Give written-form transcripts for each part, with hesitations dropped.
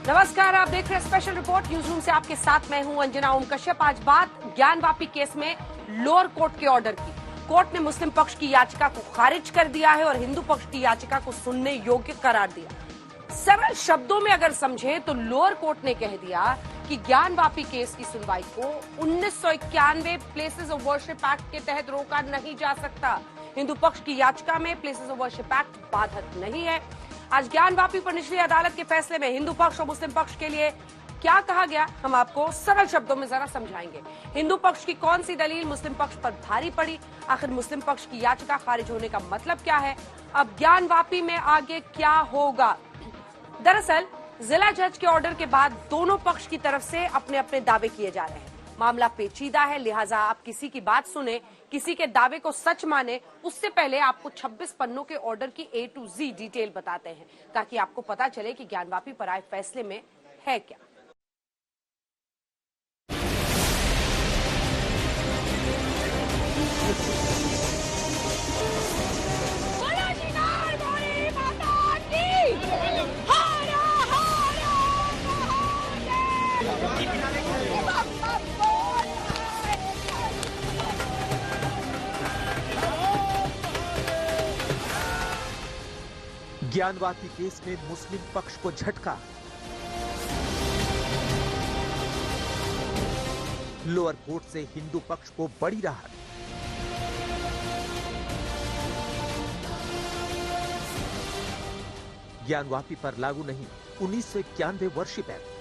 नमस्कार, आप देख रहे हैं स्पेशल रिपोर्ट न्यूज रूम से। आपके साथ मैं हूं अंजना ओम कश्यप। आज बात ज्ञानवापी केस में लोअर कोर्ट के ऑर्डर की। कोर्ट ने मुस्लिम पक्ष की याचिका को खारिज कर दिया है और हिंदू पक्ष की याचिका को सुनने योग्य करार दिया। सरल शब्दों में अगर समझे तो लोअर कोर्ट ने कह दिया कि ज्ञानवापी केस की सुनवाई को 1991 प्लेसेस ऑफ वर्शिप एक्ट के तहत रोका नहीं जा सकता। हिंदू पक्ष की याचिका में प्लेसेस ऑफ वर्शिप एक्ट बाधक नहीं है। आज ज्ञानवापी पर निचली अदालत के फैसले में हिंदू पक्ष और मुस्लिम पक्ष के लिए क्या कहा गया, हम आपको सरल शब्दों में जरा समझाएंगे। हिंदू पक्ष की कौन सी दलील मुस्लिम पक्ष पर भारी पड़ी, आखिर मुस्लिम पक्ष की याचिका खारिज होने का मतलब क्या है, अब ज्ञानवापी में आगे क्या होगा। दरअसल जिला जज के ऑर्डर के बाद दोनों पक्ष की तरफ से अपने अपने दावे किए जा रहे हैं। मामला पेचीदा है, लिहाजा आप किसी की बात सुने, किसी के दावे को सच माने, उससे पहले आपको 26 पन्नों के ऑर्डर की A to Z डिटेल बताते हैं, ताकि आपको पता चले कि ज्ञानवापी पर आए फैसले में है क्या। ज्ञानवापी केस में मुस्लिम पक्ष को झटका। लोअर कोर्ट से हिंदू पक्ष को बड़ी राहत। ज्ञानवापी पर लागू नहीं 1991 वर्शिप एक्ट।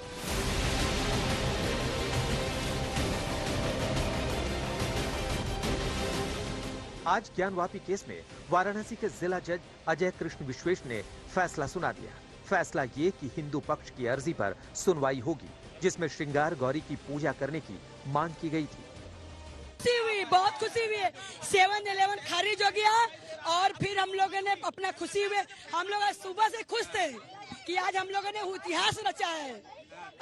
आज ज्ञानवापी केस में वाराणसी के जिला जज अजय कृष्ण विश्वेश ने फैसला सुना दिया। फैसला ये कि हिंदू पक्ष की अर्जी पर सुनवाई होगी, जिसमें श्रृंगार गौरी की पूजा करने की मांग की गई थी। खुशी हुई, बहुत खुशी हुई। 7-11 खारिज हो गया और फिर हम लोगों ने अपना खुशी हुए। हम लोग आज सुबह से खुश थे कि आज हम लोगों ने इतिहास रचा है।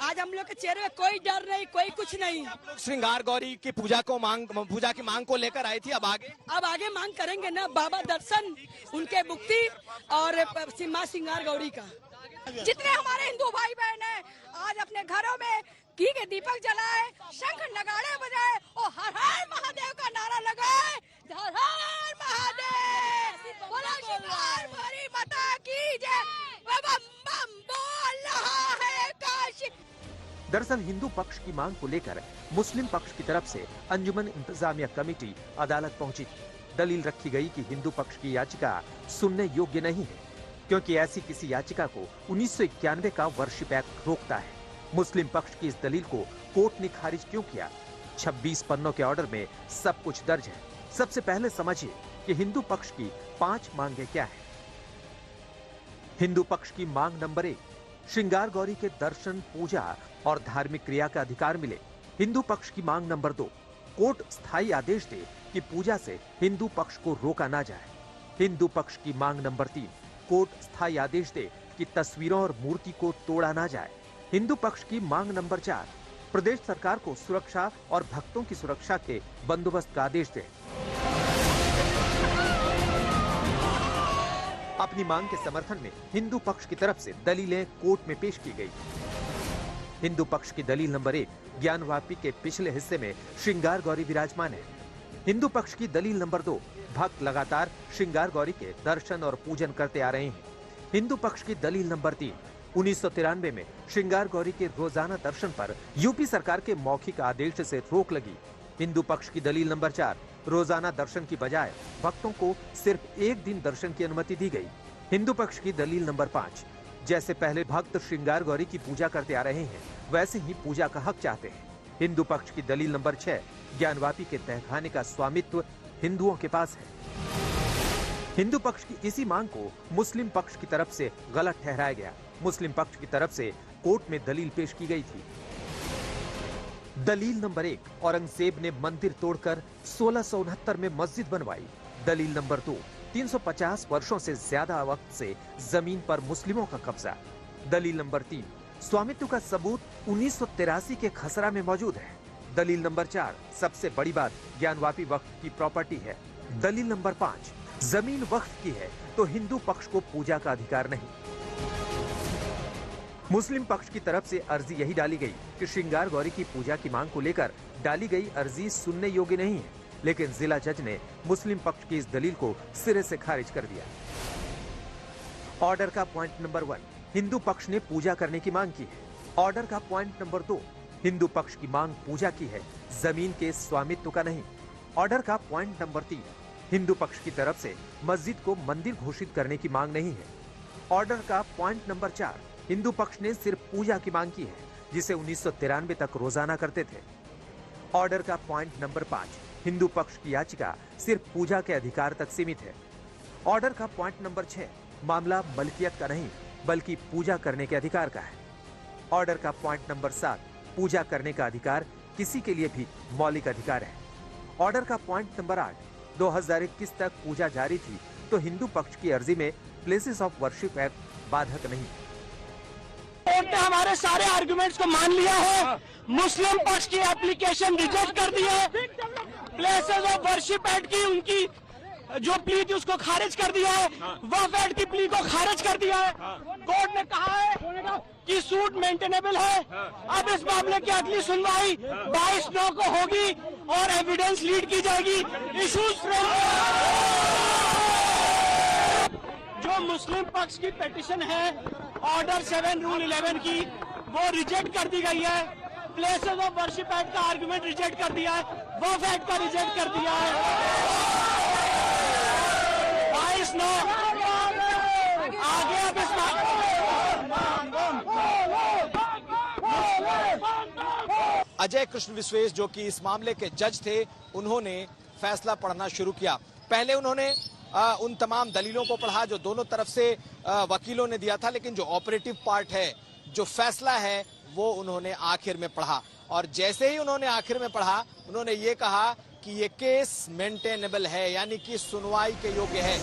आज हम लोग के चेहरे में कोई डर नहीं, कोई कुछ नहीं। श्रृंगार गौरी की पूजा की मांग को लेकर आई थी, अब आगे मांग करेंगे ना, बाबा दर्शन, उनके मुक्ति और मां श्रृंगार गौरी का। जितने हमारे हिंदू भाई बहन हैं आज अपने घरों में घी के दीपक जलाए, शंख नगाड़े बजाए और हर हर महादेव का नारा लगाए। हर हर महादेव, बोलो श्रृंगार गौरी माता की जय। बम बम बोल रहा है काशी। दरअसल हिंदू पक्ष की मांग को लेकर मुस्लिम पक्ष की तरफ से अंजुमन इंतजामिया कमेटी अदालत पहुंची थी। दलील रखी गई कि हिंदू पक्ष की याचिका सुनने योग्य नहीं है, क्योंकि ऐसी किसी याचिका को 1991 का वर्शिप एक्ट रोकता है। मुस्लिम पक्ष की इस दलील को कोर्ट ने खारिज क्यों किया? 26 पन्नों के ऑर्डर में सब कुछ दर्ज है। सबसे पहले समझिए कि हिंदू पक्ष की 5 मांगे क्या है। हिंदू पक्ष की मांग नंबर 1, श्रृंगार गौरी के दर्शन, पूजा और धार्मिक क्रिया का अधिकार मिले। हिंदू पक्ष की मांग नंबर 2, कोर्ट स्थायी आदेश दे कि पूजा से हिंदू पक्ष को रोका ना जाए। हिंदू पक्ष की मांग नंबर 3, कोर्ट स्थायी आदेश दे कि तस्वीरों और मूर्ति को तोड़ा ना जाए। हिंदू पक्ष की मांग नंबर 4, प्रदेश सरकार को सुरक्षा और भक्तों की सुरक्षा के बंदोबस्त का आदेश दे। अपनी मांग के समर्थन में हिंदू पक्ष की तरफ से दलीलें कोर्ट में पेश की गई। हिंदू पक्ष की दलील नंबर 1, ज्ञानवापी के पिछले हिस्से में श्रृंगार गौरी विराजमान है। हिंदू पक्ष की दलील नंबर 2, भक्त लगातार श्रृंगार गौरी के दर्शन और पूजन करते आ रहे हैं। हिंदू पक्ष की दलील नंबर 3, 1993 में श्रृंगार गौरी के रोजाना दर्शन पर यूपी सरकार के मौखिक आदेश से रोक लगी। हिंदू पक्ष की दलील नंबर 4, रोजाना दर्शन की बजाय भक्तों को सिर्फ एक दिन दर्शन की अनुमति दी गई। हिंदू पक्ष की दलील नंबर 5, जैसे पहले भक्त श्रृंगार गौरी की पूजा करते आ रहे हैं, वैसे ही पूजा का हक चाहते हैं। हिंदू पक्ष की दलील नंबर 6, ज्ञानवापी के तहखाने का स्वामित्व हिंदुओं के पास है। हिंदू पक्ष की इसी मांग को मुस्लिम पक्ष की तरफ से गलत ठहराया गया। मुस्लिम पक्ष की तरफ से कोर्ट में दलील पेश की गई थी। दलील नंबर 1, औरंगजेब ने मंदिर तोड़कर 1669 में मस्जिद बनवाई। दलील नंबर 2, 350 वर्षों से ज्यादा वक्त से जमीन पर मुस्लिमों का कब्जा। दलील नंबर 3, स्वामित्व का सबूत 1983 के खसरा में मौजूद है। दलील नंबर 4, सबसे बड़ी बात, ज्ञानवापी वक्फ की प्रॉपर्टी है। दलील नंबर 5, जमीन वक्फ की है तो हिंदू पक्ष को पूजा का अधिकार नहीं। मुस्लिम पक्ष की तरफ से अर्जी यही डाली गई कि श्रृंगार गौरी की पूजा की मांग को लेकर डाली गई अर्जी सुनने योग्य नहीं है, लेकिन जिला जज ने मुस्लिम पक्ष की इस दलील को सिरे से खारिज कर दिया। ऑर्डर का पॉइंट नंबर 1, हिंदू पक्ष ने पूजा करने की मांग की है। ऑर्डर का पॉइंट नंबर 2, हिंदू पक्ष की मांग पूजा की है, जमीन के स्वामित्व का नहीं। ऑर्डर का पॉइंट नंबर 3, हिंदू पक्ष की तरफ से मस्जिद को मंदिर घोषित करने की मांग नहीं है। ऑर्डर का पॉइंट नंबर 4, हिंदू पक्ष ने सिर्फ पूजा की मांग की है, जिसे 1993 तक रोजाना करते थे। ऑर्डर का पॉइंट नंबर 5, हिंदू पक्ष की याचिका सिर्फ पूजा के अधिकार तक सीमित है। ऑर्डर का पॉइंट नंबर 6, मामला मलकियत का नहीं बल्कि पूजा करने के अधिकार का है। ऑर्डर का पॉइंट नंबर 7, पूजा करने का अधिकार किसी के लिए भी मौलिक अधिकार है। ऑर्डर का पॉइंट नंबर 8, 2021 तक पूजा जारी थी तो हिंदू पक्ष की अर्जी में प्लेसेस ऑफ वर्शिप एक्ट बाधक नहीं। कोर्ट ने हमारे सारे आर्गुमेंट्स को मान लिया है, मुस्लिम पक्ष की एप्लीकेशन रिजेक्ट कर दी है, प्लेसेस ऑफ वर्शिप एक्ट की उनकी जो प्ली थी उसको खारिज कर दिया है, वक्फ एक्ट की प्ली को खारिज कर दिया है। कोर्ट ने कहा है कि सूट मेंटेनेबल है। अब इस मामले की अगली सुनवाई 22/9 को होगी और एविडेंस लीड की जाएगी। इशूज जो मुस्लिम पक्ष की पिटीशन है ऑर्डर 7 रूल 11 की, वो रिजेक्ट कर दी गई है। प्लेसेस ऑफ वर्शिप एक्ट का आर्गुमेंट रिजेक्ट कर दिया है, वक्फ एक्ट का रिजेक्ट कर दिया है। 22/9 आगे अब इस अजय कृष्ण विश्वेश जो कि इस मामले के जज थे, उन्होंने फैसला पढ़ना शुरू किया। पहले उन्होंने उन तमाम दलीलों को पढ़ा जो दोनों तरफ से वकीलों ने दिया था, लेकिन जो ऑपरेटिव पार्ट है, जो फैसला है, वो उन्होंने आखिर में पढ़ा। और जैसे ही उन्होंने आखिर में पढ़ा, उन्होंने ये कहा कि ये केस मेंटेनेबल है, यानी कि सुनवाई के योग्य है।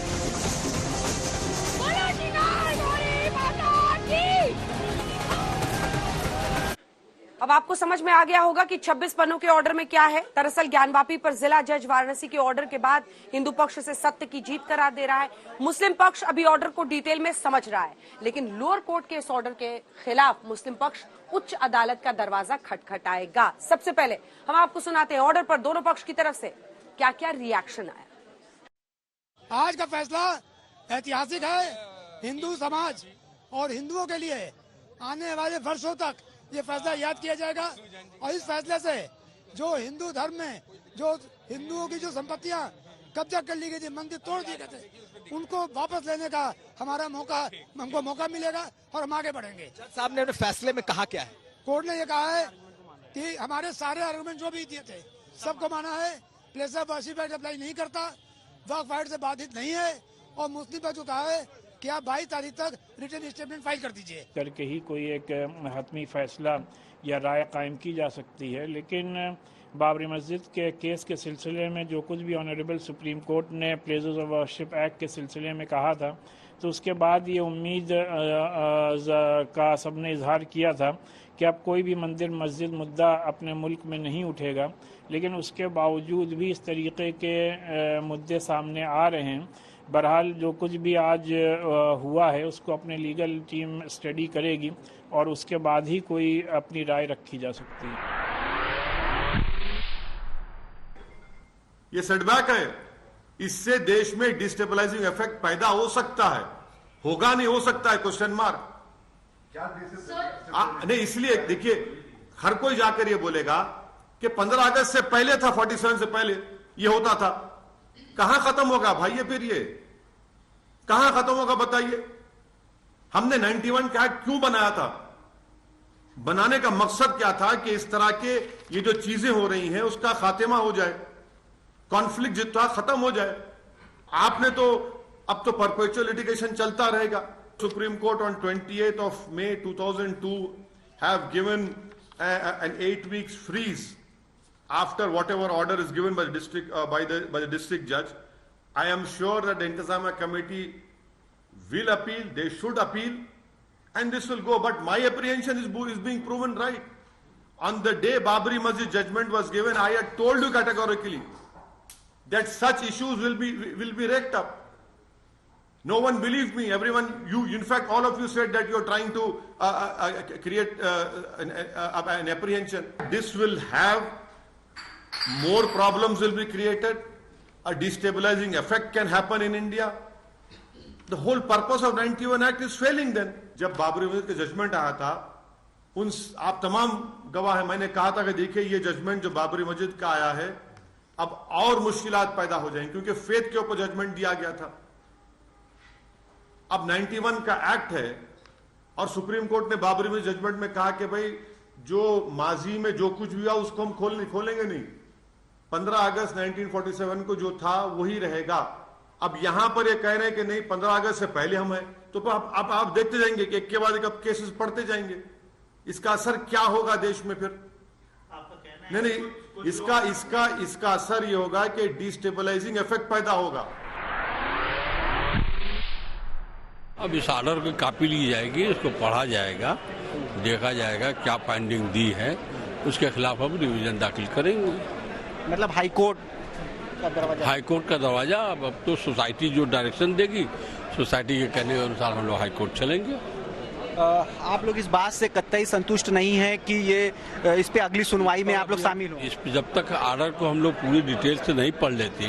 अब आपको समझ में आ गया होगा कि 26 पन्नों के ऑर्डर में क्या है। दरअसल ज्ञानवापी पर जिला जज वाराणसी के ऑर्डर के बाद हिंदू पक्ष से सत्य की जीत करार दे रहा है। मुस्लिम पक्ष अभी ऑर्डर को डिटेल में समझ रहा है, लेकिन लोअर कोर्ट के इस ऑर्डर के खिलाफ मुस्लिम पक्ष उच्च अदालत का दरवाजा खटखटाएगा। सबसे पहले हम आपको सुनाते हैं ऑर्डर पर दोनों पक्ष की तरफ से क्या क्या रिएक्शन आया। आज का फैसला ऐतिहासिक है। हिंदू समाज और हिंदुओं के लिए आने वाले वर्षों तक ये फैसला याद किया जाएगा। और इस फैसले से जो हिंदू धर्म में जो हिंदुओं की जो संपत्तियां कब्जा कर ली गई थी, मंदिर तोड़ दिए गए थे, उनको वापस लेने का हमको मौका मिलेगा और हम आगे बढ़ेंगे। जज साहब ने अपने फैसले में कहा क्या है? कोर्ट ने ये कहा है कि हमारे सारे आर्गुमेंट जो भी दिए थे सबको माना है। Place of worship act apply नहीं करता, वक्फ एक्ट से बाधित नहीं है, और मुस्लिम पक्ष को कहा है कि आप 22 तारीख तक रिटन स्टेटमेंट फाइल कर दीजिए। करके ही कोई एक हतमी फैसला या राय कायम की जा सकती है, लेकिन बाबरी मस्जिद के केस के सिलसिले में जो कुछ भी ऑनरेबल सुप्रीम कोर्ट ने प्लेसेस ऑफ वर्शिप एक्ट के सिलसिले में कहा था, तो उसके बाद ये उम्मीद का सबने इजहार किया था कि अब कोई भी मंदिर मस्जिद मुद्दा अपने मुल्क में नहीं उठेगा, लेकिन उसके बावजूद भी इस तरीके के मुद्दे सामने आ रहे हैं। बहरहाल जो कुछ भी आज हुआ है उसको अपने लीगल टीम स्टडी करेगी और उसके बाद ही कोई अपनी राय रखी जा सकती है। ये सेटबैक है, इससे देश में डिस्टेबलाइजिंग इफेक्ट पैदा हो सकता है, होगा नहीं हो सकता है, क्वेश्चन मार्क। नहीं, इसलिए देखिए हर कोई जाकर ये बोलेगा कि 15 अगस्त से पहले था, 47 से पहले ये होता था। कहां खत्म होगा भाई ये? फिर ये कहां खत्म होगा बताइए? हमने 91 का एक्ट क्यों बनाया था? बनाने का मकसद क्या था कि इस तरह के ये जो चीजें हो रही हैं उसका खात्मा हो जाए, कॉन्फ्लिक्ट जितना खत्म हो जाए। आपने तो अब तो परपेचुअल लिटिगेशन चलता रहेगा। Supreme court on 28th of May 2002 have given an 8 weeks freeze after whatever order is given by the district by the district judge. I am sure that the Intizamiya committee will appeal. They should appeal, and this will go. But my apprehension is being proven right. On the day Babri Masjid judgment was given, I had told you categorically that such issues will be raked up. No one believed me. Everyone, in fact, all of you said that you're trying to create an apprehension. This will have more problems will be created. A destabilizing effect can happen in India. The whole purpose of 91 Act is failing then. जब बाबरी मस्जिद का judgement आया था, आप तमाम गवाह हैं, मैंने कहा था कि देखिए ये जजमेंट जो बाबरी मस्जिद का आया है, अब और मुश्किलात पैदा हो जाएंगी क्योंकि फेथ के ऊपर जजमेंट दिया गया था। अब 91 का एक्ट है और सुप्रीम कोर्ट ने बाबरी मस्जिद जजमेंट में कहा कि भाई जो माजी में जो कुछ भी हुआ उसको हम खोलेंगे नहीं। 15 अगस्त 1947 को जो था वही रहेगा। अब यहां पर ये कह रहे हैं कि नहीं 15 अगस्त से पहले हम हैं, तो अब आप देखते जाएंगे कि एक के बाद एक अब केसेस पढ़ते जाएंगे। इसका असर क्या होगा देश में फिर? नहीं, इसका असर ये होगा कि डिस्टेबलाइजिंग इफेक्ट पैदा होगा। अब इस ऑर्डर की कॉपी ली जाएगी, उसको पढ़ा जाएगा, देखा जाएगा क्या फाइंडिंग दी है, उसके खिलाफ हम रिवीजन दाखिल करेंगे। मतलब हाई कोर्ट का दरवाजा अब तो सोसाइटी जो डायरेक्शन देगी, सोसाइटी के कहने के अनुसार हम लोग हाई कोर्ट चलेंगे। आप लोग इस बात से कतई संतुष्ट नहीं है कि ये इस पे अगली सुनवाई में आप लोग शामिल हो? जब तक ऑर्डर को हम लोग पूरी डिटेल से नहीं पढ़ लेते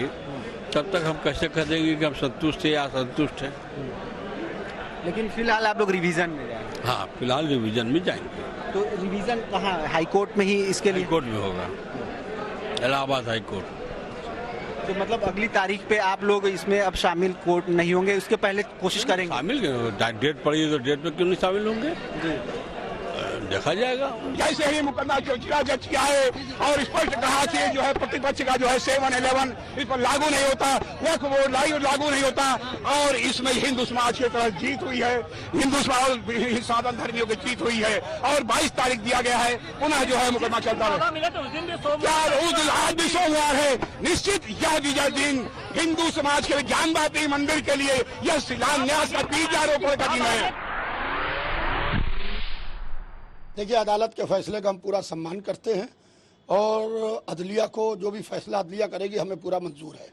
तब तक हम कैसे कह देंगे कि हम संतुष्ट है या असंतुष्ट है। लेकिन फिलहाल आप लोग रिवीजन में जाएंगे? हाँ, फिलहाल रिवीजन में जाएंगे। तो रिवीजन कहाँ? हाई कोर्ट में ही इसके लिए? हाई कोर्ट में होगा, इलाहाबाद हाई कोर्ट। तो मतलब अगली तारीख पे आप लोग इसमें अब शामिल कोर्ट नहीं होंगे, उसके पहले कोशिश करेंगे? शामिल डेट पड़ी तो डेट में क्यों नहीं शामिल होंगे? देखा जाएगा। जैसे ही मुकदमा जज किया है और स्पष्ट कहा कि जो है प्रतिपक्ष का जो है 7-11 इस पर लागू नहीं होता, वक्फ बोर्ड लागू नहीं होता और इसमें हिंदू समाज की तरफ जीत हुई है, हिंदू समाज साधन धर्मियों की जीत हुई है और 22 तारीख दिया गया है, पुनः जो है मुकदमा चलता है। उस दिन आज भी सोमवार है, निश्चित यह विजय दिन हिंदू समाज के ज्ञानवापी मंदिर के लिए यह शिलान्यास का बीजारोपण का दिन है। देखिए, अदालत के फैसले का हम पूरा सम्मान करते हैं और अदलिया को जो भी फैसला अदलिया करेगी हमें पूरा मंजूर है।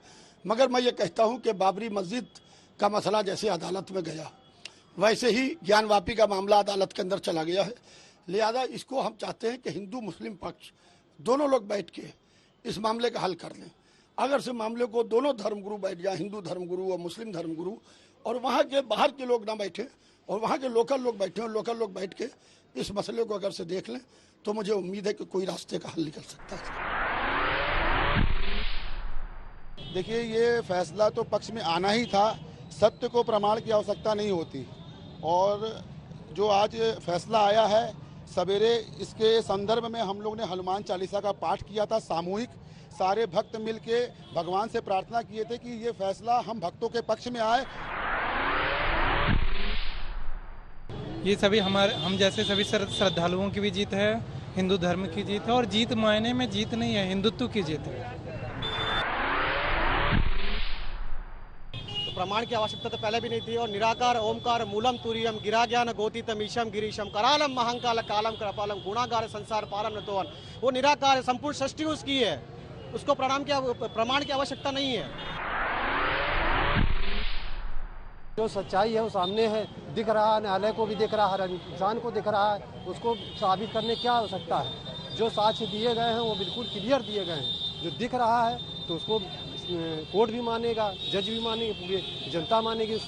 मगर मैं ये कहता हूं कि बाबरी मस्जिद का मसला जैसे अदालत में गया वैसे ही ज्ञानवापी का मामला अदालत के अंदर चला गया है। लिहाजा इसको हम चाहते हैं कि हिंदू मुस्लिम पक्ष दोनों लोग बैठ के इस मामले का हल कर लें। अगर से मामले को दोनों धर्मगुरु बैठ जाए, हिंदू धर्मगुरु और मुस्लिम धर्मगुरु, और वहाँ के बाहर के लोग ना बैठे और वहाँ के लोकल लोग बैठे और लोकल लोग बैठ के इस मसले को अगर से देख लें तो मुझे उम्मीद है कि कोई रास्ते का हल निकल सकता है। देखिए, ये फैसला तो पक्ष में आना ही था, सत्य को प्रमाण की आवश्यकता नहीं होती और जो आज फैसला आया है सवेरे इसके संदर्भ में हम लोग ने हनुमान चालीसा का पाठ किया था सामूहिक। सारे भक्त मिलके भगवान से प्रार्थना किए थे कि ये फैसला हम भक्तों के पक्ष में आए। ये सभी हम जैसे सभी श्रद्धालुओं की भी जीत है, हिंदू धर्म की जीत है और जीत मायने में जीत नहीं है, हिंदुत्व की जीत है। तो प्रमाण की आवश्यकता तो पहले भी नहीं थी और निराकार ओमकार मूलम तुरियम गिरा ज्ञान गोतीतम ईशम गिरीशम करालम महंकाल कालम कृपालम गुणागार संसार पारम नतोवन, वो निराकार संपूर्ण सृष्टि उसकी है, उसको प्रमाण की आवश्यकता नहीं है। जो सच्चाई है वो सामने है, दिख रहा है, न्यायालय को भी दिख रहा है, हर इंसान को दिख रहा है, उसको साबित करने क्या हो सकता है? जो साक्ष्य दिए गए हैं वो बिल्कुल क्लियर दिए गए हैं। जो दिख रहा है तो उसको कोर्ट भी मानेगा, जज भी मानेगी, पूरी जनता मानेगी।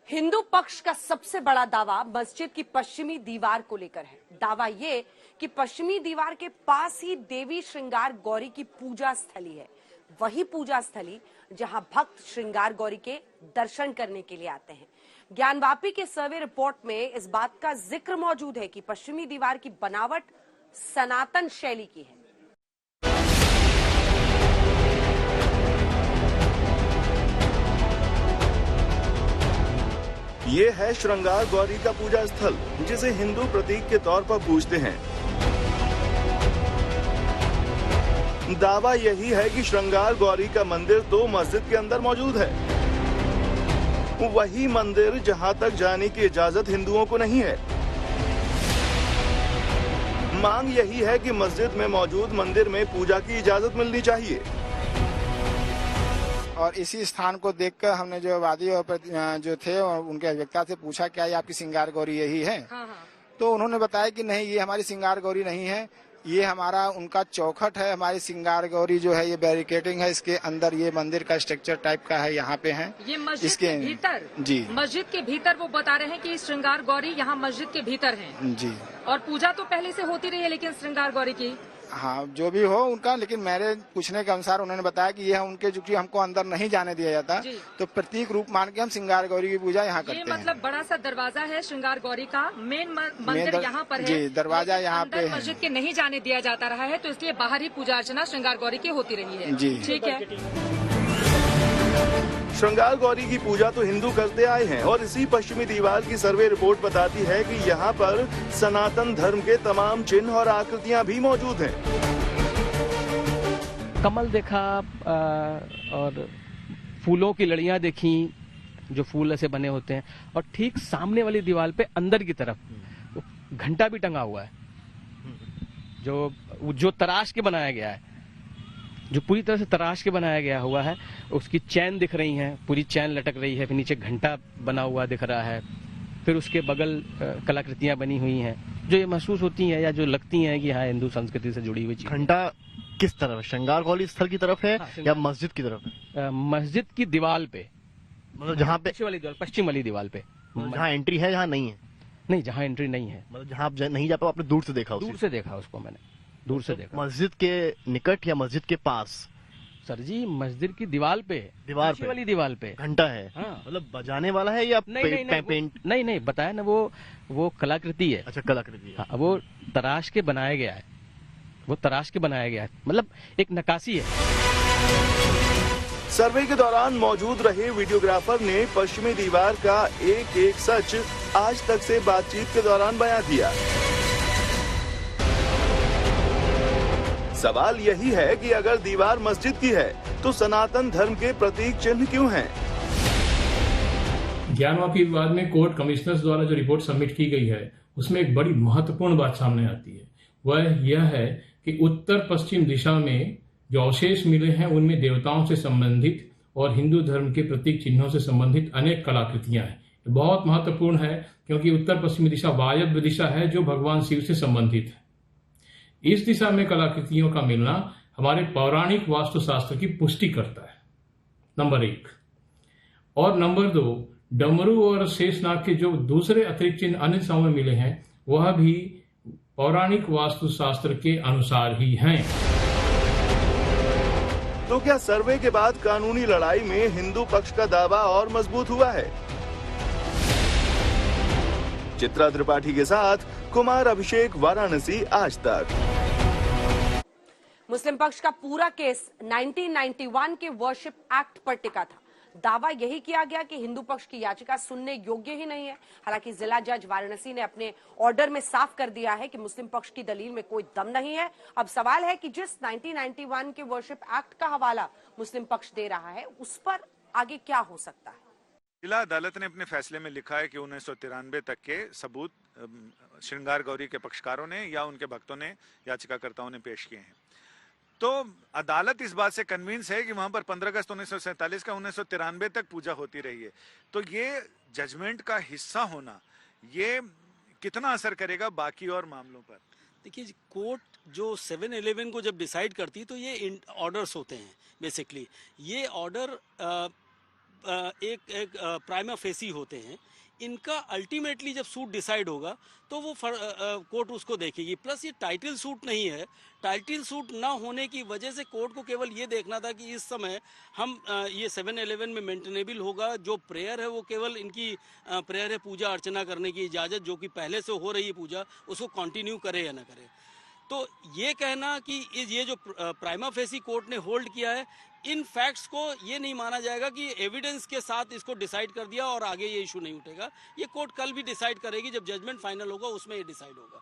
हिंदू पक्ष का सबसे बड़ा दावा मस्जिद की पश्चिमी दीवार को लेकर है। दावा ये कि पश्चिमी दीवार के पास ही देवी श्रृंगार गौरी की पूजा स्थली है, वही पूजा स्थली जहां भक्त श्रृंगार गौरी के दर्शन करने के लिए आते हैं। ज्ञानवापी के सर्वे रिपोर्ट में इस बात का जिक्र मौजूद है कि पश्चिमी दीवार की बनावट सनातन शैली की है। ये है श्रृंगार गौरी का पूजा स्थल, जिसे हिंदू प्रतीक के तौर पर पूजते हैं। दावा यही है कि श्रृंगार गौरी का मंदिर तो मस्जिद के अंदर मौजूद है, वही मंदिर जहां तक जाने की इजाजत हिंदुओं को नहीं है। मांग यही है कि मस्जिद में मौजूद मंदिर में पूजा की इजाजत मिलनी चाहिए। और इसी स्थान को देखकर हमने जो वादी और जो थे उनके अभिव्यक्ता से पूछा क्या ये आपकी श्रृंगार गौरी यही है? तो उन्होंने बताया कि नहीं, ये हमारी श्रृंगार गौरी नहीं है, ये हमारा उनका चौखट है। हमारी श्रृंगार गौरी जो है ये बैरिकेडिंग है, इसके अंदर ये मंदिर का स्ट्रक्चर टाइप का है, यहाँ पे है ये मस्जिद के भीतर। जी, मस्जिद के भीतर वो बता रहे हैं कि श्रृंगार गौरी यहाँ मस्जिद के भीतर है। जी, और पूजा तो पहले से होती रही है, लेकिन श्रृंगार गौरी की हाँ जो भी हो उनका, लेकिन मेरे पूछने के अनुसार उन्होंने बताया कि ये उनके जो कि हमको अंदर नहीं जाने दिया जाता, तो प्रतीक रूप मान के हम श्रृंगार गौरी की पूजा यहाँ करते हैं। ये मतलब बड़ा सा दरवाजा है श्रृंगार गौरी का, मेन मंदिर यहाँ पर है। जी, दरवाजा यहाँ पे है। मस्जिद के नहीं जाने दिया जाता रहा है, तो इसलिए बाहर ही पूजा अर्चना श्रृंगार गौरी की होती रही है। जी, ठीक है। श्रृंगार गौरी की पूजा तो हिंदू करते आए हैं और इसी पश्चिमी दीवार की सर्वे रिपोर्ट बताती है कि यहाँ पर सनातन धर्म के तमाम चिन्ह और आकृतियाँ भी मौजूद हैं। कमल देखा और फूलों की लड़ियां देखी, जो फूल ऐसे बने होते हैं, और ठीक सामने वाली दीवार पे अंदर की तरफ घंटा भी टंगा हुआ है, जो तराश के बनाया गया है, जो पूरी तरह से तराश के बनाया गया हुआ है। उसकी चैन दिख रही है, पूरी चैन लटक रही है, फिर नीचे घंटा बना हुआ दिख रहा है, फिर उसके बगल कलाकृतियां बनी हुई हैं, जो ये महसूस होती हैं या जो लगती हैं कि हाँ हिंदू संस्कृति से जुड़ी हुई चीज। घंटा किस तरफ, श्रृंगार गौरी स्थल की तरफ है या मस्जिद की तरफ है? मस्जिद की दीवार पे, मतलब जहाँ पे पश्चिम वाली दीवार पे, जहाँ एंट्री है, जहाँ नहीं है? नहीं, जहाँ एंट्री नहीं है, मतलब जहाँ आप नहीं जा पाओ, आपने दूर से देखा? दूर से देखा उसको मैंने, दूर से देखा। मस्जिद के निकट या मस्जिद के पास? सर जी, मस्जिद की दीवार पे, दीवार पे वाली दीवार पे घंटा है। हाँ। मतलब बजाने वाला है या पेंट? नहीं, बताया ना, वो कलाकृति है। अच्छा, कलाकृति है। हाँ, वो तराश के बनाया गया है, वो तराश के बनाया गया है, मतलब एक नक्काशी है। सर्वे के दौरान मौजूद रहे वीडियोग्राफर ने पश्चिमी दीवार का एक एक सच आज तक से बातचीत के दौरान बयां किया। सवाल यही है कि अगर दीवार मस्जिद की है तो सनातन धर्म के प्रतीक चिन्ह क्यों हैं? ज्ञानवापी विवाद में कोर्ट कमिश्नर्स द्वारा जो रिपोर्ट सबमिट की गई है उसमें एक बड़ी महत्वपूर्ण बात सामने आती है। वह यह है कि उत्तर पश्चिम दिशा में जो अवशेष मिले हैं उनमें देवताओं से संबंधित और हिंदू धर्म के प्रतीक चिन्हों से संबंधित अनेक कलाकृतियां हैं। बहुत महत्वपूर्ण है क्योंकि उत्तर पश्चिमी दिशा वायव्य दिशा है जो भगवान शिव से संबंधित है। इस दिशा में कलाकृतियों का मिलना हमारे पौराणिक वास्तुशास्त्र की पुष्टि करता है, नंबर 1। और नंबर 2, डमरू और शेषनाग के जो दूसरे अतिरिक्त चिन्ह अन्य दिशाओं में मिले हैं वह भी पौराणिक वास्तुशास्त्र के अनुसार ही हैं। तो क्या सर्वे के बाद कानूनी लड़ाई में हिंदू पक्ष का दावा और मजबूत हुआ है? चित्रा त्रिपाठी के साथ कुमार अभिषेक, वाराणसी, आज तक। मुस्लिम पक्ष का पूरा केस 1991 के वर्शिप एक्ट पर टिका था। दावा यही किया गया कि हिंदू पक्ष की याचिका सुनने योग्य ही नहीं है। हालांकि जिला जज वाराणसी ने अपने ऑर्डर में साफ कर दिया है कि मुस्लिम पक्ष की दलील में कोई दम नहीं है। अब सवाल है कि जिस 1991 के वर्शिप एक्ट का हवाला मुस्लिम पक्ष दे रहा है उस पर आगे क्या हो सकता है। जिला अदालत ने अपने फैसले में लिखा है कि 1993 तक के सबूत श्रृंगार गौरी के पक्षकारों ने या उनके भक्तों ने, याचिकाकर्ताओं ने पेश किए हैं। तो अदालत इस बात से कन्विंस है कि वहां पर 15 अगस्त 1947 का 1993 तक पूजा होती रही है। तो ये जजमेंट का हिस्सा होना ये कितना असर करेगा बाकी और मामलों पर? देखिए, कोर्ट जो 7/11 को जब डिसाइड करती तो ये ऑर्डर्स होते हैं। बेसिकली ये ऑर्डर एक प्राइमा फेसी होते हैं। इनका अल्टीमेटली जब सूट डिसाइड होगा तो वो कोर्ट उसको देखेगी। प्लस ये टाइटल सूट नहीं है। टाइटल सूट ना होने की वजह से कोर्ट को केवल ये देखना था कि इस समय हम ये 7/11 में मेंटेनेबल होगा। जो प्रेयर है वो केवल इनकी प्रेयर है, पूजा अर्चना करने की इजाज़त जो कि पहले से हो रही है पूजा, उसको कंटिन्यू करे या ना करे। तो ये कहना कि ये जो प्राइमा फेसी कोर्ट ने होल्ड किया है, इन फैक्ट्स को ये नहीं माना जाएगा कि एविडेंस के साथ इसको डिसाइड कर दिया और आगे ये इशू नहीं उठेगा। ये कोर्ट कल भी डिसाइड करेगी, जब जजमेंट फाइनल होगा उसमें ये डिसाइड होगा।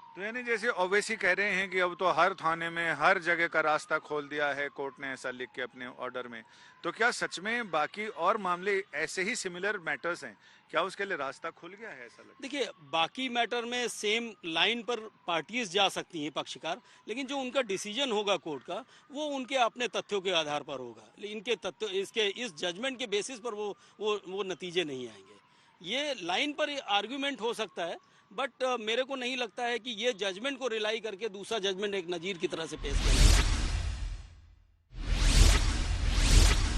तो यानी जैसे ओवैसी कह रहे हैं कि अब तो हर थाने में हर जगह का रास्ता खोल दिया है कोर्ट ने, ऐसा लिख के अपने ऑर्डर में, तो क्या सच में बाकी और मामले ऐसे ही सिमिलर मैटर्स हैं, क्या उसके लिए रास्ता खुल गया है ऐसा लगता है? देखिए, बाकी मैटर में सेम लाइन पर पार्टीज जा सकती हैं पक्षकार, लेकिन जो उनका डिसीजन होगा कोर्ट का वो उनके अपने तथ्यों के आधार पर होगा। इनके तथ्य इसके इस जजमेंट के बेसिस पर वो नतीजे नहीं आएंगे। ये लाइन पर आर्ग्यूमेंट हो सकता है, बट मेरे को नहीं लगता है कि ये जजमेंट को रिलाई करके दूसरा जजमेंट एक नजीर की तरह से पेश करेगा।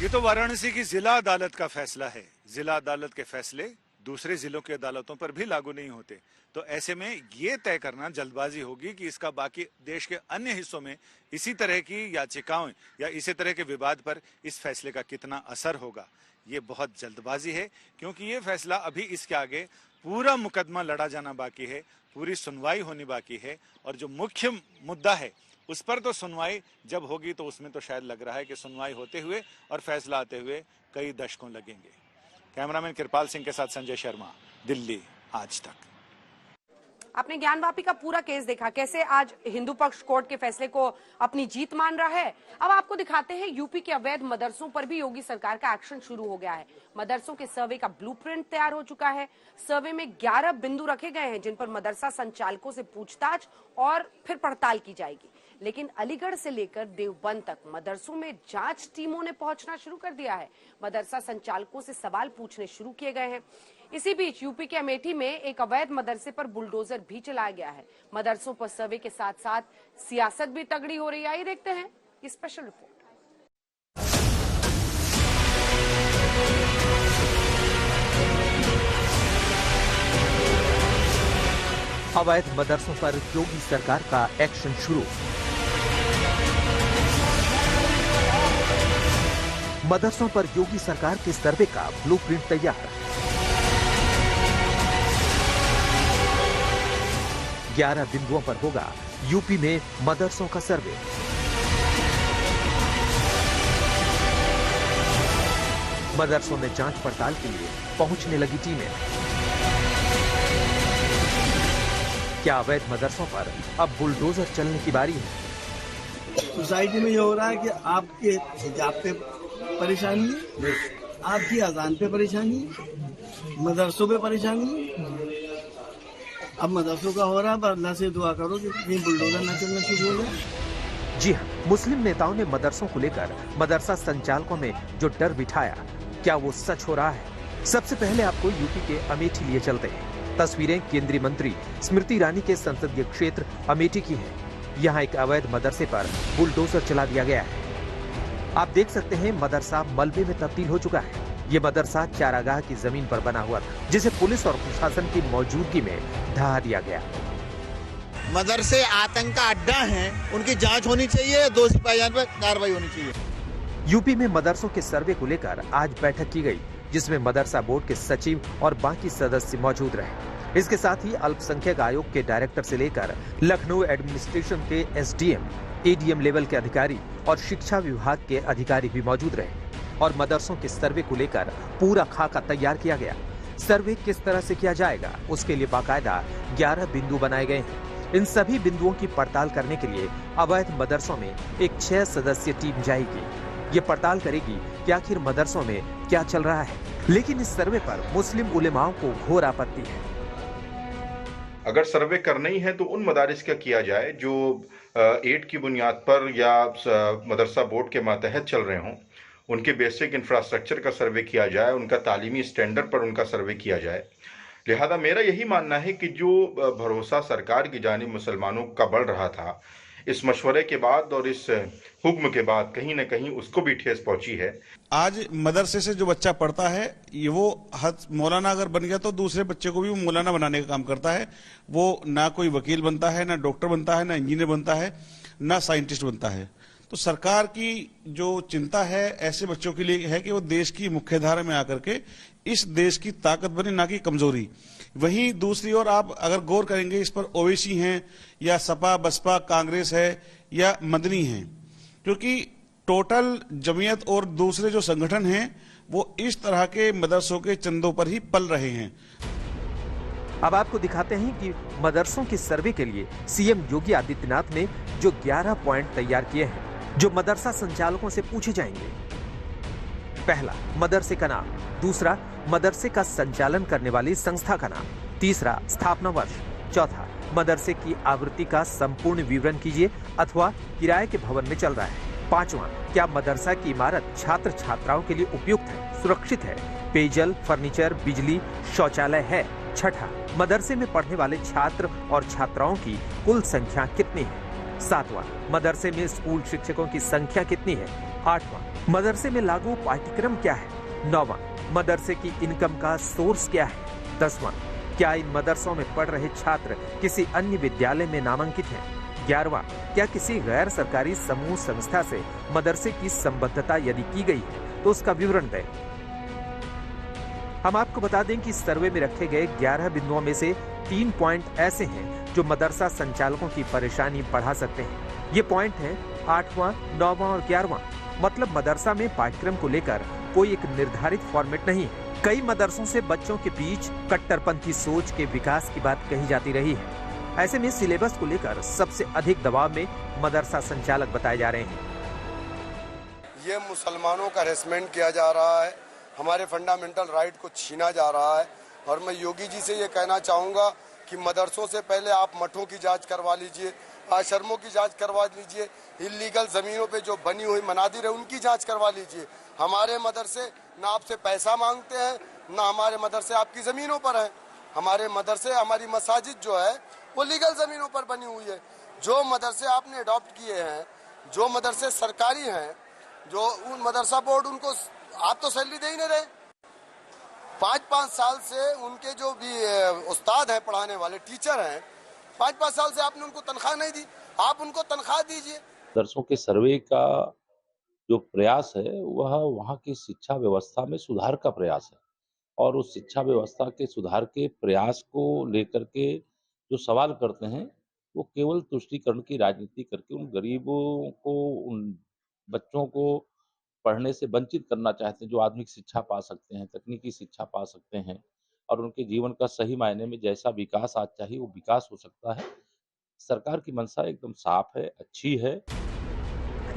ये तो वाराणसी की जिला अदालत का फैसला है। जिला अदालत के फैसले दूसरे जिलों की अदालतों पर भी लागू नहीं होते, तो ऐसे में ये तय करना जल्दबाजी होगी कि इसका बाकी देश के अन्य हिस्सों में इसी तरह की याचिकाओं या इसी तरह के विवाद पर इस फैसले का कितना असर होगा। ये बहुत जल्दबाजी है, क्योंकि ये फैसला अभी इसके आगे पूरा मुकदमा लड़ा जाना बाकी है, पूरी सुनवाई होनी बाकी है, और जो मुख्य मुद्दा है उस पर तो सुनवाई जब होगी तो उसमें तो शायद लग रहा है कि सुनवाई होते हुए और फैसला आते हुए कई दशकों लगेंगे। कैमरामैन कृपाल सिंह के साथ संजय शर्मा, दिल्ली आज तक। आपने ज्ञानवापी का पूरा केस देखा, कैसे आज हिंदू पक्ष कोर्ट के फैसले को अपनी जीत मान रहा है। अब आपको दिखाते हैं यूपी के अवैध मदरसों पर भी योगी सरकार का एक्शन शुरू हो गया है। मदरसों के सर्वे का ब्लूप्रिंट तैयार हो चुका है। सर्वे में 11 बिंदु रखे गए हैं जिन पर मदरसा संचालकों से पूछताछ और फिर पड़ताल की जाएगी। लेकिन अलीगढ़ से लेकर देवबंद तक मदरसों में जांच टीमों ने पहुंचना शुरू कर दिया है। मदरसा संचालकों से सवाल पूछने शुरू किए गए हैं। इसी बीच यूपी के अमेठी में एक अवैध मदरसे पर बुलडोजर भी चलाया गया है। मदरसों पर सर्वे के साथ साथ सियासत भी तगड़ी हो रही है। आइए देखते हैं ये स्पेशल रिपोर्ट। अवैध मदरसों पर योगी सरकार का एक्शन शुरू। मदरसों पर योगी सरकार के सर्वे का ब्लूप्रिंट तैयार। 11 बिंदुओं पर होगा यूपी में मदरसों का सर्वे। मदरसों में जांच पड़ताल के लिए पहुंचने लगी टीमें। क्या अवैध मदरसों पर अब बुलडोजर चलने की बारी है? सोसाइटी में ये हो रहा है कि आपके हिजाब पे परेशानी है, आपकी अजान पे परेशानी है, मदरसों पे परेशानी है। अब मदरसों का हो रहा है, पर अल्लाह से दुआ करो कि कहीं बुलडोजर न चलना शुरू हो जाए। जी हाँ, मुस्लिम नेताओं ने मदरसों को लेकर मदरसा संचालकों में जो डर बिठाया, क्या वो सच हो रहा है? सबसे पहले आपको यूपी के अमेठी लिए चलते हैं। तस्वीरें केंद्रीय मंत्री स्मृति ईरानी के संसदीय क्षेत्र अमेठी की हैं। यहाँ एक अवैध मदरसे पर बुलडोजर चला दिया गया है। आप देख सकते हैं मदरसा मलबे में तब्दील हो चुका है। ये मदरसा चारागाह की जमीन पर बना हुआ था, जिसे पुलिस और प्रशासन की मौजूदगी में ढहा दिया गया। मदरसे आतंक का अड्डा हैं, उनकी जांच होनी चाहिए, दोषी पाए जाने पर कार्रवाई होनी चाहिए। यूपी में मदरसों के सर्वे को लेकर आज बैठक की गई, जिसमें मदरसा बोर्ड के सचिव और बाकी सदस्य मौजूद रहे। इसके साथ ही अल्पसंख्यक आयोग के डायरेक्टर से लेकर लखनऊ एडमिनिस्ट्रेशन के एसडीएम, एडीएम लेवल के अधिकारी और शिक्षा विभाग के अधिकारी भी मौजूद रहे और मदरसों के सर्वे को लेकर पूरा खाका तैयार किया गया। सर्वे किस तरह से किया जाएगा, उसके लिए बाकायदा 11 बिंदु बनाए गए हैं। इन सभी बिंदुओं की पड़ताल करने के लिए अवैध मदरसों में एक 6 सदस्यीय टीम जाएगी। ये पड़ताल करेगी कि आखिर मदरसों में क्या चल रहा है। लेकिन इस सर्वे पर मुस्लिम उलेमाओं को घोर आपत्ति है। अगर सर्वे करना ही है तो उन मदारिस का किया जाए जो एड की बुनियाद पर या मदरसा बोर्ड के मातहत चल रहे हों। उनके बेसिक इंफ्रास्ट्रक्चर का सर्वे किया जाए, उनका तालीमी स्टैंडर्ड पर उनका सर्वे किया जाए। लिहाजा मेरा यही मानना है कि जो भरोसा सरकार की जानिब मुसलमानों का बढ़ रहा था, इस मशवरे के बाद और इस हुक्म के बाद कहीं न कहीं उसको भी ठेस पहुंची है। आज मदरसे से जो बच्चा पढ़ता है, ये वो मौलाना अगर बन गया तो दूसरे बच्चे को भी वो मौलाना बनाने का काम करता है। वो ना कोई वकील बनता है, ना डॉक्टर बनता है, ना इंजीनियर बनता है, ना साइंटिस्ट बनता है। तो सरकार की जो चिंता है ऐसे बच्चों के लिए है कि वो देश की मुख्यधारा में आकर के इस देश की ताकत बने, ना कि कमजोरी। वहीं दूसरी ओर आप अगर गौर करेंगे, इस पर ओवैसी हैं या सपा बसपा कांग्रेस है या मदनी हैं, क्योंकि टोटल जमीयत और दूसरे जो संगठन हैं वो इस तरह के मदरसों के चंदों पर ही पल रहे हैं। अब आपको दिखाते हैं कि मदरसों के सर्वे के लिए सीएम योगी आदित्यनाथ ने जो 11 पॉइंट तैयार किए हैं, जो मदरसा संचालकों से पूछे जाएंगे। पहला, मदरसे का नाम। दूसरा, मदरसे का संचालन करने वाली संस्था का नाम। तीसरा, स्थापना वर्ष। चौथा, मदरसे की आवृत्ति का संपूर्ण विवरण कीजिए अथवा किराए के भवन में चल रहा है। पांचवा, क्या मदरसा की इमारत छात्र छात्राओं के लिए उपयुक्त है, सुरक्षित है, पेयजल, फर्नीचर, बिजली, शौचालय है। छठा, मदरसे में पढ़ने वाले छात्र और छात्राओं की कुल संख्या कितनी है। सातवां, मदरसे में स्कूल शिक्षकों की संख्या कितनी है। आठवां, मदरसे में लागू पाठ्यक्रम क्या है। नौवां, मदरसे की इनकम का सोर्स क्या है। 10वां, क्या इन मदरसों में पढ़ रहे छात्र किसी अन्य विद्यालय में नामांकित हैं। 11वां, क्या किसी गैर सरकारी समूह संस्था से मदरसे की संबद्धता यदि की गई है तो उसका विवरण दें। हम आपको बता दें कि सर्वे में रखे गए 11 बिंदुओं में से 3 पॉइंट ऐसे हैं जो मदरसा संचालकों की परेशानी बढ़ा सकते हैं। ये पॉइंट हैं 8वां, 9वां और 11वां। मतलब मदरसा में पाठ्यक्रम को लेकर कोई एक निर्धारित फॉर्मेट नहीं है। कई मदरसों से बच्चों के बीच कट्टरपंथी सोच के विकास की बात कही जाती रही है। ऐसे में सिलेबस को लेकर सबसे अधिक दबाव में मदरसा संचालक बताए जा रहे हैं। ये मुसलमानों का हैरेसमेंट किया जा रहा है, हमारे फंडामेंटल राइट को छीना जा रहा है। और मैं योगी जी से ये कहना चाहूँगा कि मदरसों से पहले आप मठों की जांच करवा लीजिए, आश्रमों की जांच करवा लीजिए, इल्लीगल ज़मीनों पे जो बनी हुई मनादिर है उनकी जांच करवा लीजिए। हमारे मदरसे ना आपसे पैसा मांगते हैं, ना हमारे मदरसे आपकी ज़मीनों पर हैं। हमारे मदरसे, हमारी मसाजिद जो है वो लीगल ज़मीनों पर बनी हुई है। जो मदरसे आपने अडॉप्ट किए हैं, जो मदरसे सरकारी हैं, जो उन मदरसा बोर्ड उनको आप तो सैलरी दे ही नहीं रहे। 5-5 साल से उनके जो भी उस्ताद हैं, पढ़ाने वाले टीचर हैं, 5-5 साल से आपने उनको तनख्वाह नहीं दी, आप उनको तनख्वाह दीजिए। मदरसों के सर्वे का जो प्रयास है वह वहाँ की शिक्षा व्यवस्था में सुधार का प्रयास है। और उस शिक्षा व्यवस्था के सुधार के प्रयास को लेकर के जो सवाल करते हैं वो केवल तुष्टीकरण की राजनीति करके उन गरीबों को, उन बच्चों को पढ़ने से वंचित करना चाहते हैं जो आधुनिक शिक्षा पा सकते हैं, तकनीकी शिक्षा पा सकते हैं और उनके जीवन का सही मायने में जैसा विकास आज चाहिए वो विकास हो सकता है। सरकार की मंशा एकदम साफ है, अच्छी है।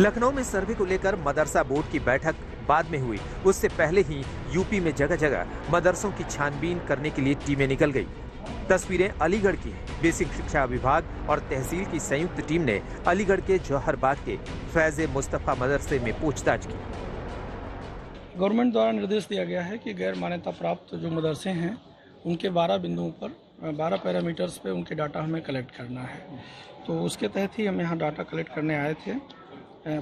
लखनऊ में सर्वे को लेकर मदरसा बोर्ड की बैठक बाद में हुई। उससे पहले ही यूपी में जगह जगह मदरसों की छानबीन करने के लिए टीमें निकल गई। तस्वीरें अलीगढ़ की हैं। बेसिक शिक्षा विभाग और तहसील की संयुक्त टीम ने अलीगढ़ के जौहर बाग के फैज मुस्तफा मदरसे में पूछताछ की। गवर्नमेंट द्वारा निर्देश दिया गया है कि गैर मान्यता प्राप्त जो मदरसे हैं उनके 12 बिंदुओं पर 12 पैरामीटर्स पे उनके डाटा हमें कलेक्ट करना है। तो उसके तहत ही हम यहाँ डाटा कलेक्ट करने आए थे।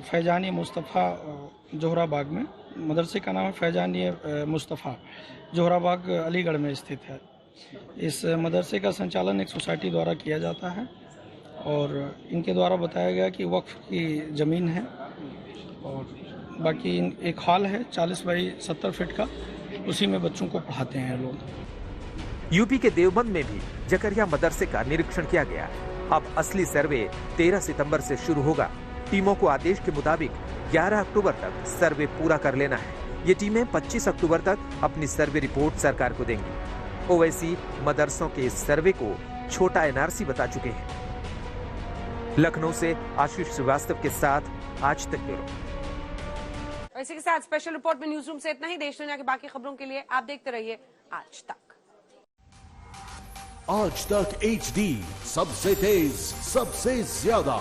फैजानी मुस्तफ़ा जोहराबाग में, मदरसे का नाम है फैजानी मुस्तफ़ा, जोहराबाग अलीगढ़ में स्थित है। इस मदरसे का संचालन एक सोसाइटी द्वारा किया जाता है और इनके द्वारा बताया गया कि वक्फ की ज़मीन है और बाकी एक हॉल है 40 बाई 70 फीट का, उसी में बच्चों को पढ़ाते हैं लोग। यूपी के देवबंद में भी जकरिया मदरसे का निरीक्षण किया गया। अब असली सर्वे 13 सितंबर से शुरू होगा। टीमों को आदेश के मुताबिक 11 अक्टूबर तक सर्वे पूरा कर लेना है। ये टीमें 25 अक्टूबर तक अपनी सर्वे रिपोर्ट सरकार को देंगी। ओवैसी मदरसों के इस सर्वे को छोटा एनआरसी बता चुके हैं। लखनऊ से आशीष श्रीवास्तव के साथ आज तक ब्यूरो। इसी के साथ स्पेशल रिपोर्ट में न्यूज रूम से इतना ही। देश दुनिया की बाकी खबरों के लिए आप देखते रहिए आज तक। आज तक HD, सबसे तेज, सबसे ज्यादा।